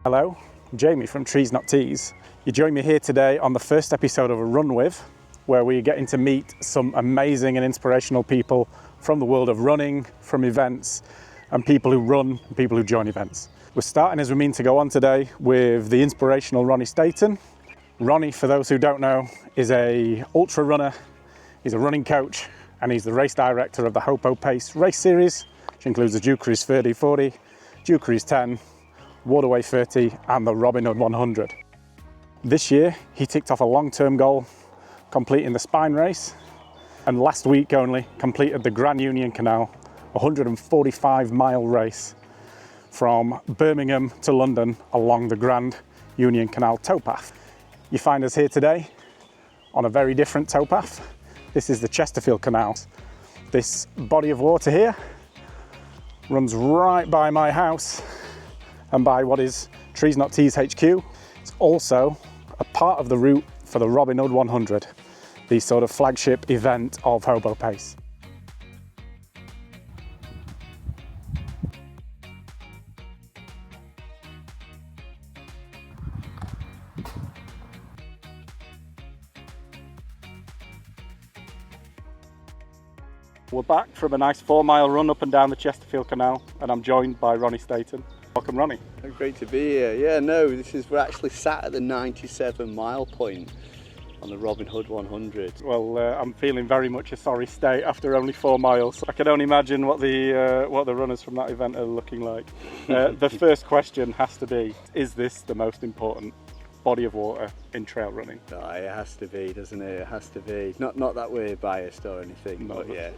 Hello, I'm Jamie from Trees Not Tees. You join me here today on the first episode of A Run With, where we're getting to meet some amazing and inspirational people from the world of running, from events, and people who run and people who join events. We're starting as we mean to go on today with the inspirational Ronnie Staton. Ronnie, for those who don't know, is a ultra runner, he's a running coach, and he's the race director of the Hobo Pace race series, which includes the Duke Cruise 30-40, Duke Cruise 10, Waterway 30 and the Robin Hood 100. This year he ticked off a long-term goal, completing the Spine race, and last week only completed the Grand Union Canal, a 145-mile race from Birmingham to London along the Grand Union Canal towpath. You find us here today on a very different towpath. This is the Chesterfield Canal. This body of water here runs right by my house and by what is Trees Not Tees HQ. It's also a part of the route for the Robin Hood 100, the sort of flagship event of Hobo Pace. We're back from a nice 4-mile run up and down the Chesterfield Canal, and I'm joined by Ronnie Staton. Welcome, Ronnie. Great to be here. Yeah, no, we're actually sat at the 97-mile point on the Robin Hood 100. Well, I'm feeling very much a sorry state after only 4 miles. I can only imagine what the runners from that event are looking like. The first question has to be, is this the most important body of water in trail running? No, it has to be, doesn't it? It has to be. Not that we're biased or anything, but yeah.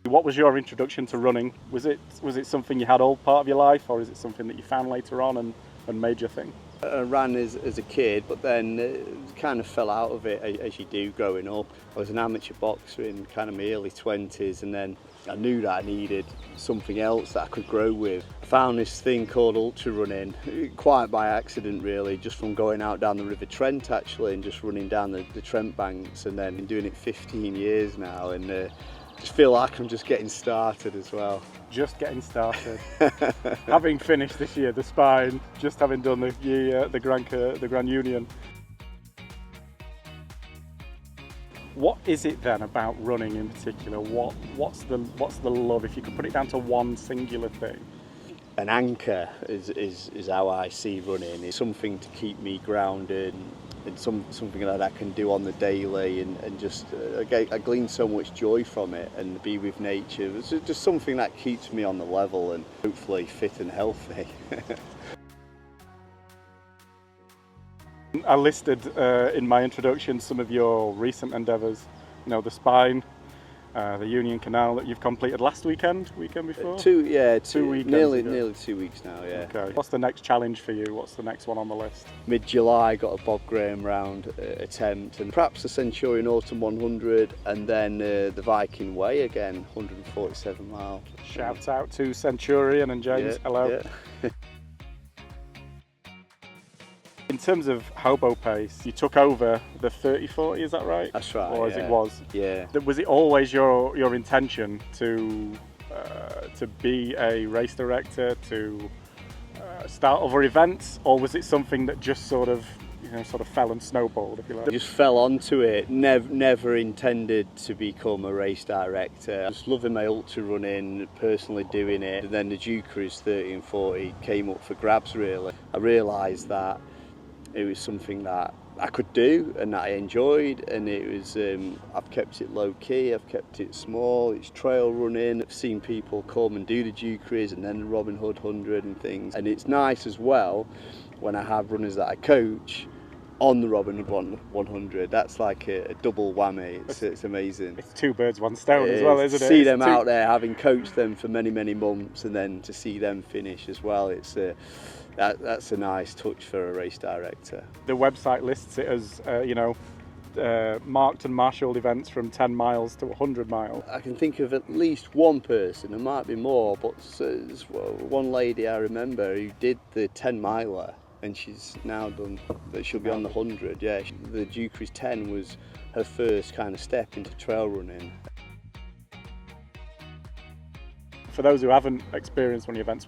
What was your introduction to running? Was it something you had all part of your life, or is it something that you found later on and made your thing? I ran as a kid, but then kind of fell out of it as you do growing up. I was an amateur boxer in kind of my early 20s, and then I knew that I needed something else that I could grow with. I found this thing called ultra running, quite by accident really, just from going out down the River Trent actually, and just running down the Trent banks, and then been doing it 15 years now, and just feel like I'm just getting started as well. Just getting started. Having finished this year the Spine, just having done the Grand Union. What is it then about running in particular? What's the love, if you could put it down to one singular thing? An anchor is how I see running. It's something to keep me grounded, and something that I can do on the daily, and just I glean so much joy from it, and be with nature. It's just something that keeps me on the level and hopefully fit and healthy. I listed in my introduction some of your recent endeavours. You know, the Spine, the Union Canal that you've completed last weekend before? Two weekends nearly ago. Nearly 2 weeks now, yeah. Okay. What's the next challenge for you? What's the next one on the list? Mid-July, got a Bob Graham round attempt, and perhaps the Centurion Autumn 100, and then the Viking Way again, 147 miles. Shout out to Centurion and James. Yeah, hello. Yeah. In terms of Hobo Pace, you took over the 30-40, is that right? That's right. Or as it was? Yeah. Was it always your intention to be a race director, to start other events, or was it something that just sort of fell and snowballed, if you like? I just fell onto it. Never intended to become a race director. Just loving my ultra running, personally doing it, and then the Duke Cruise 30 and 40 came up for grabs really. I realised that it was something that I could do and that I enjoyed, and it was I've kept it low key, I've kept it small, it's trail running. I've seen people come and do the Duke Cruise and then the Robin Hood 100 and things, and it's nice as well when I have runners that I coach on the Robin Hood 100. That's like a double whammy. It's amazing. It's two birds, one stone as well, isn't it? To see them out there, having coached them for many months, and then to see them finish as well, it's that's a nice touch for a race director. The website lists it as marked and marshalled events from 10 miles to 100 miles. I can think of at least one person, there might be more, but there's one lady I remember who did the 10-miler, and she's now done, she'll be on the 100, yeah. The Duke Cruise 10 was her first kind of step into trail running. For those who haven't experienced one of the events,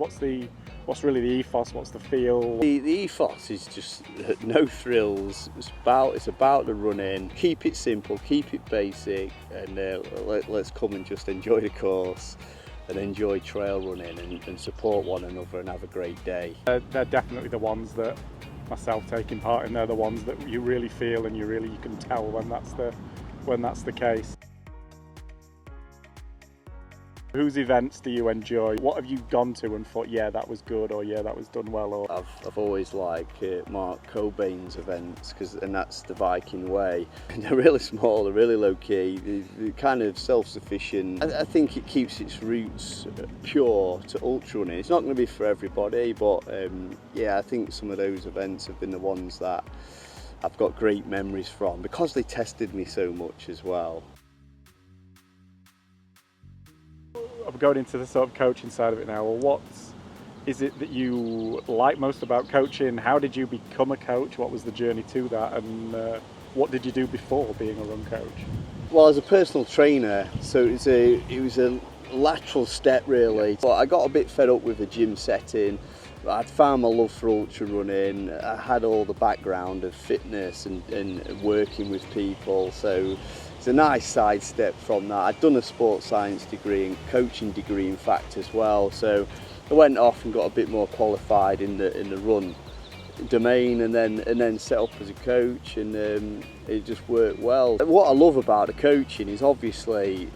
What's really the ethos? What's the feel? The ethos is just no thrills. It's about the running. Keep it simple, keep it basic, and let's come and just enjoy the course and enjoy trail running and support one another and have a great day. They're definitely the ones that myself taking part in. They're the ones that you really feel and you can tell when that's the case. Whose events do you enjoy? What have you gone to and thought, yeah, that was good, or yeah, that was done well? Or I've always liked Mark Cobain's events, and that's the Viking way. They're really small, they're really low key, they're kind of self-sufficient. I think it keeps its roots pure to ultra running. It's not going to be for everybody, but yeah, I think some of those events have been the ones that I've got great memories from because they tested me so much as well. I'm going into the sort of coaching side of it now. Well, what is it that you like most about coaching? How did you become a coach? What was the journey to that? And what did you do before being a run coach? Well, as a personal trainer, so it was a lateral step really. But I got a bit fed up with the gym setting. I'd found my love for ultra running. I had all the background of fitness and working with people, so it's a nice sidestep from that. I'd done a sports science degree and coaching degree in fact as well, so I went off and got a bit more qualified in the run domain, and then set up as a coach, and it just worked well. What I love about the coaching is obviously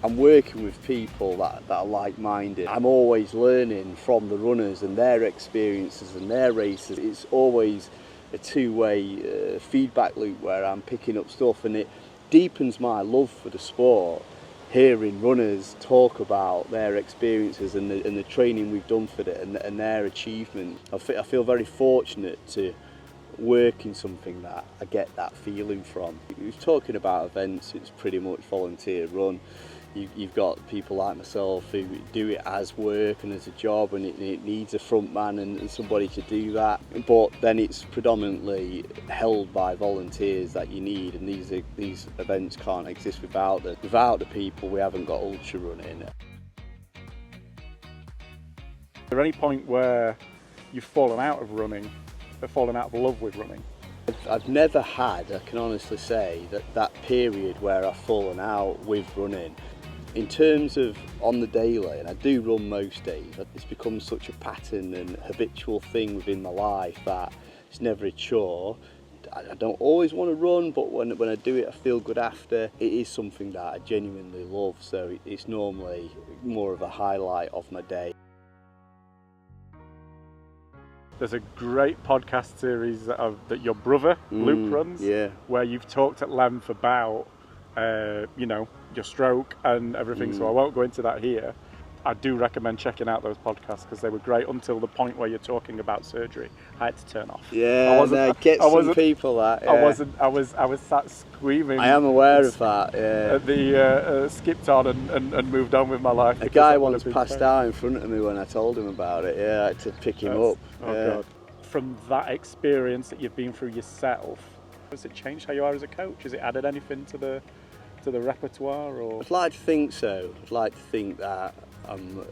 I'm working with people that are like-minded. I'm always learning from the runners and their experiences and their races. It's always a two-way feedback loop where I'm picking up stuff, and it deepens my love for the sport, hearing runners talk about their experiences and the training we've done for it and their achievement. I feel very fortunate to work in something that I get that feeling from. We're talking about events, it's pretty much volunteer run. You've got people like myself who do it as work and as a job, and it needs a front man and somebody to do that. But then it's predominantly held by volunteers that you need, and these events can't exist without the people. We haven't got ultra running. Is there any point where you've fallen out of running, or fallen out of love with running? I've never had, I can honestly say, that period where I've fallen out with running. In terms of on the daily, and I do run most days, it's become such a pattern and habitual thing within my life that it's never a chore. I don't always want to run, but when I do it I feel good after. It is something that I genuinely love, so it's normally more of a highlight of my day. There's a great podcast series that your brother, Luke, runs, yeah, where you've talked at length about your stroke and everything, so I won't go into that here. I do recommend checking out those podcasts because they were great until the point where you're talking about surgery. I had to turn off. Yeah, get some people that. Yeah. I was sat screaming. I am aware of that. Yeah. At the skipped on and moved on with my life. A guy once passed out in front of me when I told him about it. Yeah, I had to pick him up. God. From that experience that you've been through yourself, has it changed how you are as a coach? Has it added anything to the repertoire? Or I'd like to think so. I'd like to think that I'm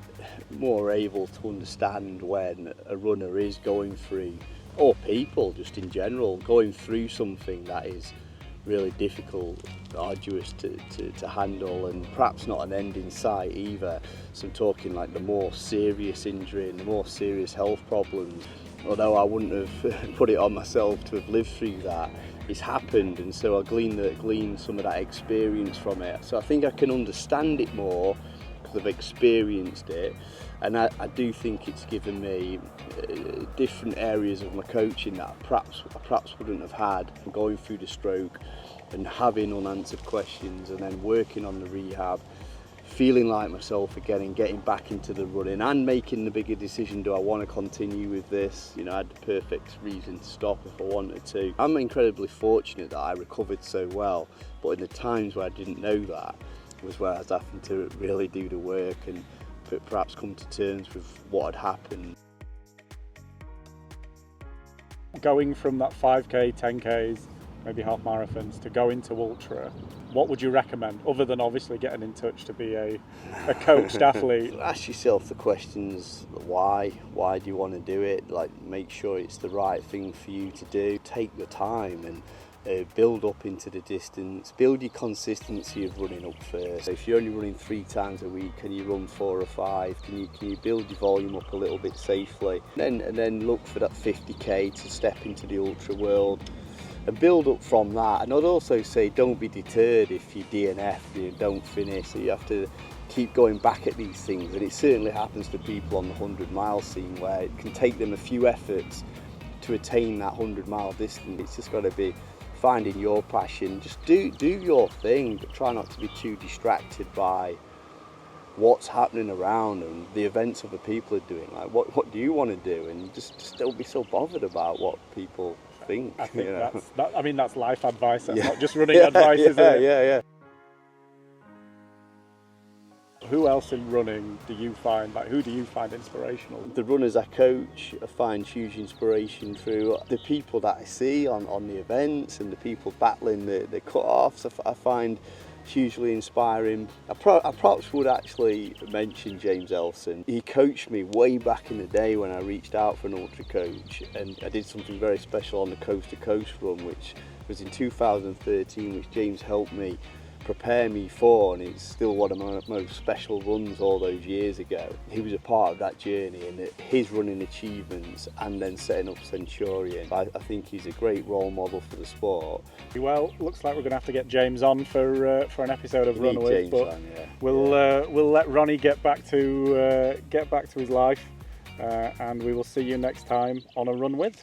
more able to understand when a runner is going through, or people just in general, going through something that is really difficult, arduous to handle, and perhaps not an end in sight either. So I'm talking like the more serious injury and the more serious health problems. Although I wouldn't have put it on myself to have lived through that, it's happened, and so I glean some of that experience from it. So I think I can understand it more because I've experienced it, and I do think it's given me different areas of my coaching that I perhaps wouldn't have had. Going through the stroke and having unanswered questions, and then working on the rehab, feeling like myself again and getting back into the running and making the bigger decision, do I want to continue with this? I had the perfect reason to stop if I wanted to. I'm incredibly fortunate that I recovered so well, but in the times where I didn't know that was where I was having to really do the work and perhaps come to terms with what had happened. Going from that 5k, 10ks maybe half marathons, to go into ultra, what would you recommend, other than obviously getting in touch to be a coached athlete? Ask yourself the questions: why do you want to do it? Like, make sure it's the right thing for you to do. Take the time and build up into the distance. Build your consistency of running up first. If you're only running 3 times a week, can you run 4 or 5? Can you build your volume up a little bit safely? And then look for that 50k to step into the ultra world and build up from that. And I'd also say, don't be deterred if you DNF, you don't finish. So you have to keep going back at these things, and it certainly happens to people on the 100-mile scene, where it can take them a few efforts to attain that 100-mile distance. It's just got to be finding your passion. Just do your thing, but try not to be too distracted by what's happening around and the events other people are doing. Like, what do you want to do? And just don't be so bothered about what people think. I think you know? that's life advice. That's not just running advice, is it? Yeah. Who else in running do you find, who do you find inspirational? The runners I coach, I find huge inspiration through the people that I see on the events, and the people battling the cut-offs. I find hugely inspiring. I perhaps would actually mention James Elson. He coached me way back in the day when I reached out for an ultra coach, and I did something very special on the Coast to Coast run, which was in 2013, which James helped me prepare me for, and it's still one of my most special runs all those years ago. He was a part of that journey, and his running achievements, and then setting up Centurion. I think he's a great role model for the sport. Well, looks like we're going to have to get James on for an episode of Run With, but yeah. we'll let Ronnie get back to his life, and we will see you next time on a Run With.